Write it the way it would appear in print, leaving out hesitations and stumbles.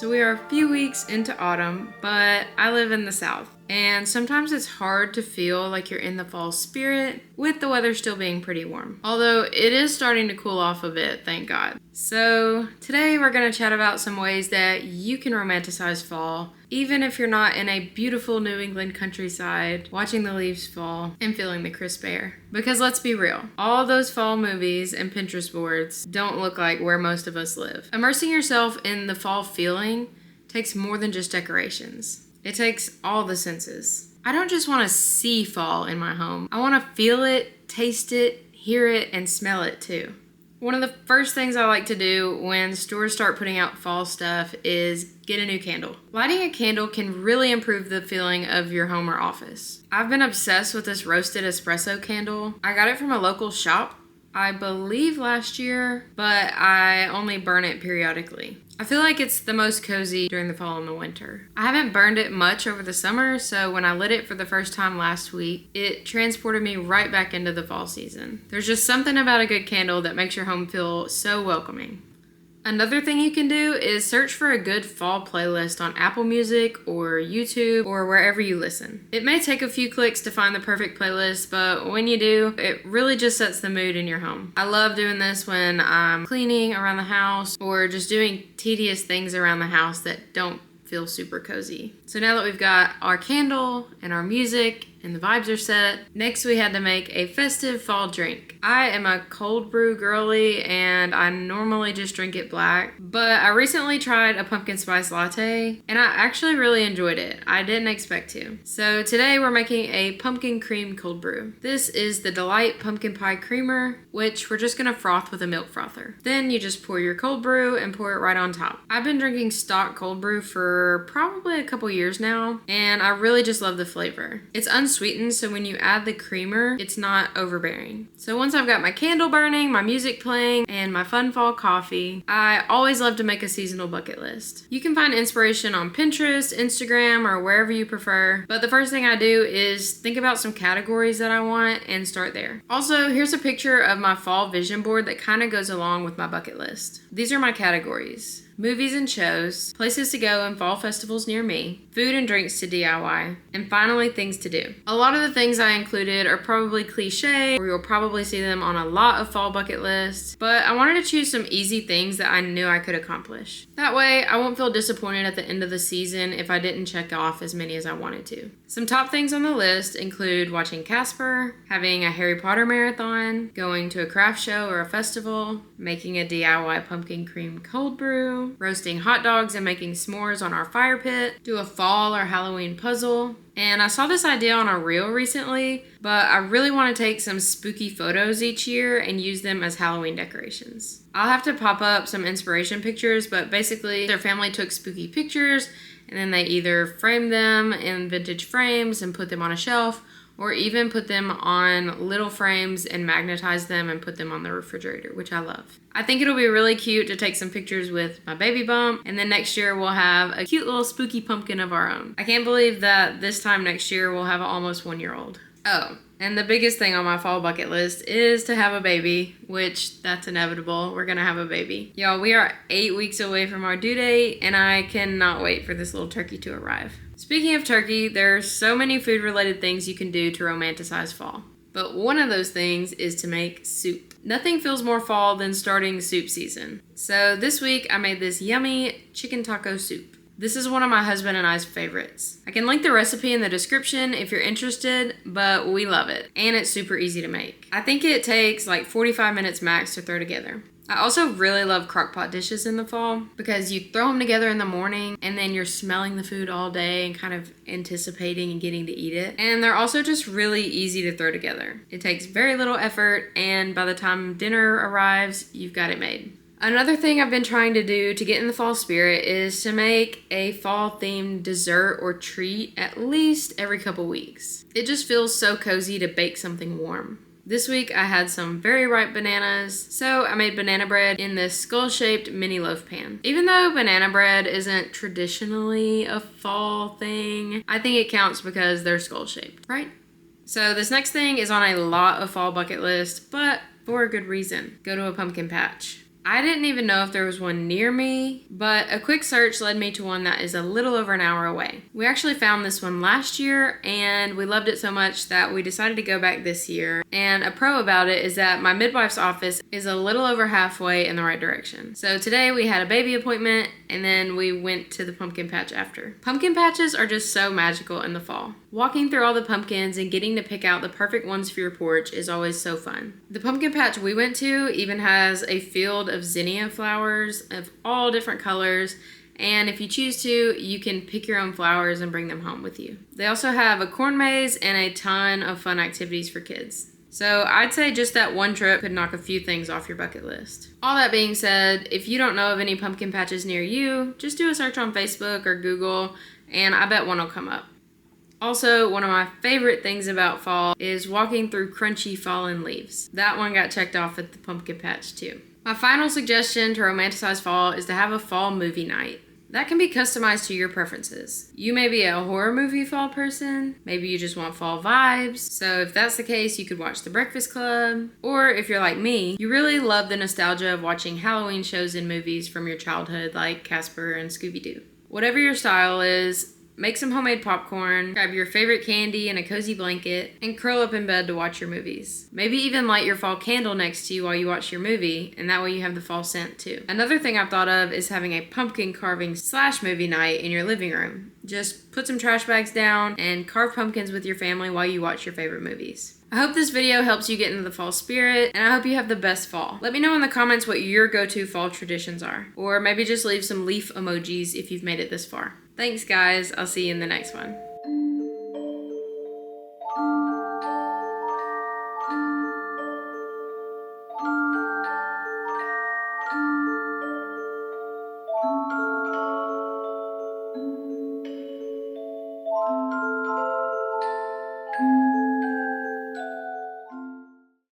So we are a few weeks into autumn, but I live in the South. And sometimes it's hard to feel like you're in the fall spirit with the weather still being pretty warm. Although it is starting to cool off a bit, thank God. So today we're going to chat about some ways that you can romanticize fall, even if you're not in a beautiful New England countryside, watching the leaves fall and feeling the crisp air. Because let's be real, all those fall movies and Pinterest boards don't look like where most of us live. Immersing yourself in the fall feeling takes more than just decorations. It takes all the senses. I don't just want to see fall in my home. I want to feel it, taste it, hear it, and smell it too. One of the first things I like to do when stores start putting out fall stuff is get a new candle. Lighting a candle can really improve the feeling of your home or office. I've been obsessed with this roasted espresso candle. I got it from a local shop, I believe last year, but I only burn it periodically. I feel like it's the most cozy during the fall and the winter. I haven't burned it much over the summer, so when I lit it for the first time last week, it transported me right back into the fall season. There's just something about a good candle that makes your home feel so welcoming. Another thing you can do is search for a good fall playlist on Apple Music or YouTube or wherever you listen. It may take a few clicks to find the perfect playlist, but when you do, it really just sets the mood in your home. I love doing this when I'm cleaning around the house or just doing tedious things around the house that don't feel super cozy. So now that we've got our candle and our music and the vibes are set, next we had to make a festive fall drink. I am a cold brew girly and I normally just drink it black, but I recently tried a pumpkin spice latte and I actually really enjoyed it. I didn't expect to. So today we're making a pumpkin cream cold brew. This is the Delight Pumpkin Pie Creamer, which we're just gonna froth with a milk frother. Then you just pour your cold brew and pour it right on top. I've been drinking stock cold brew for probably a couple years now, and I really just love the flavor. It's unsweetened, so when you add the creamer, it's not overbearing. So once I've got my candle burning, my music playing, and my fun fall coffee, I always love to make a seasonal bucket list. You can find inspiration on Pinterest, Instagram, or wherever you prefer, but the first thing I do is think about some categories that I want and start there. Also, here's a picture of my fall vision board that kind of goes along with my bucket list. These are my categories: movies and shows, places to go and fall festivals near me, food and drinks to DIY, and finally things to do. A lot of the things I included are probably cliche, or you'll probably see them on a lot of fall bucket lists, but I wanted to choose some easy things that I knew I could accomplish. That way, I won't feel disappointed at the end of the season if I didn't check off as many as I wanted to. Some top things on the list include watching Casper, having a Harry Potter marathon, going to a craft show or a festival, making a DIY pumpkin cream cold brew, roasting hot dogs and making s'mores on our fire pit, do a fall or Halloween puzzle. And I saw this idea on a reel recently, but I really want to take some spooky photos each year and use them as Halloween decorations. I'll have to pop up some inspiration pictures, but basically their family took spooky pictures and then they either framed them in vintage frames and put them on a shelf, or even put them on little frames and magnetize them and put them on the refrigerator, which I love. I think it'll be really cute to take some pictures with my baby bump, and then next year we'll have a cute little spooky pumpkin of our own. I can't believe that this time next year we'll have an almost 1-year-old. Oh, and the biggest thing on my fall bucket list is to have a baby, which that's inevitable. We're gonna have a baby. Y'all, we are 8 weeks away from our due date, and I cannot wait for this little turkey to arrive. Speaking of turkey, there are so many food-related things you can do to romanticize fall. But one of those things is to make soup. Nothing feels more fall than starting soup season. So this week I made this yummy chicken taco soup. This is one of my husband and I's favorites. I can link the recipe in the description if you're interested, but we love it. And it's super easy to make. I think it takes like 45 minutes max to throw together. I also really love crock-pot dishes in the fall because you throw them together in the morning and then you're smelling the food all day and kind of anticipating and getting to eat it. And they're also just really easy to throw together. It takes very little effort, and by the time dinner arrives, you've got it made. Another thing I've been trying to do to get in the fall spirit is to make a fall-themed dessert or treat at least every couple weeks. It just feels so cozy to bake something warm. This week I had some very ripe bananas, so I made banana bread in this skull-shaped mini loaf pan. Even though banana bread isn't traditionally a fall thing, I think it counts because they're skull-shaped, right? So this next thing is on a lot of fall bucket lists, but for a good reason. Go to a pumpkin patch. I didn't even know if there was one near me, but a quick search led me to one that is a little over an hour away. We actually found this one last year and we loved it so much that we decided to go back this year. And a pro about it is that my midwife's office is a little over halfway in the right direction. So today we had a baby appointment and then we went to the pumpkin patch after. Pumpkin patches are just so magical in the fall. Walking through all the pumpkins and getting to pick out the perfect ones for your porch is always so fun. The pumpkin patch we went to even has a field of zinnia flowers of all different colors, and if you choose to, you can pick your own flowers and bring them home with you. They also have a corn maze and a ton of fun activities for kids. So I'd say just that one trip could knock a few things off your bucket list. All that being said, if you don't know of any pumpkin patches near you, just do a search on Facebook or Google, and I bet one will come up. Also, one of my favorite things about fall is walking through crunchy fallen leaves. That one got checked off at the pumpkin patch too. My final suggestion to romanticize fall is to have a fall movie night. That can be customized to your preferences. You may be a horror movie fall person, maybe you just want fall vibes, so if that's the case, you could watch The Breakfast Club. Or if you're like me, you really love the nostalgia of watching Halloween shows and movies from your childhood like Casper and Scooby-Doo. Whatever your style is, make some homemade popcorn, grab your favorite candy and a cozy blanket, and curl up in bed to watch your movies. Maybe even light your fall candle next to you while you watch your movie, and that way you have the fall scent too. Another thing I've thought of is having a pumpkin carving / movie night in your living room. Just put some trash bags down and carve pumpkins with your family while you watch your favorite movies. I hope this video helps you get into the fall spirit, and I hope you have the best fall. Let me know in the comments what your go-to fall traditions are, or maybe just leave some leaf emojis if you've made it this far. Thanks guys, I'll see you in the next one.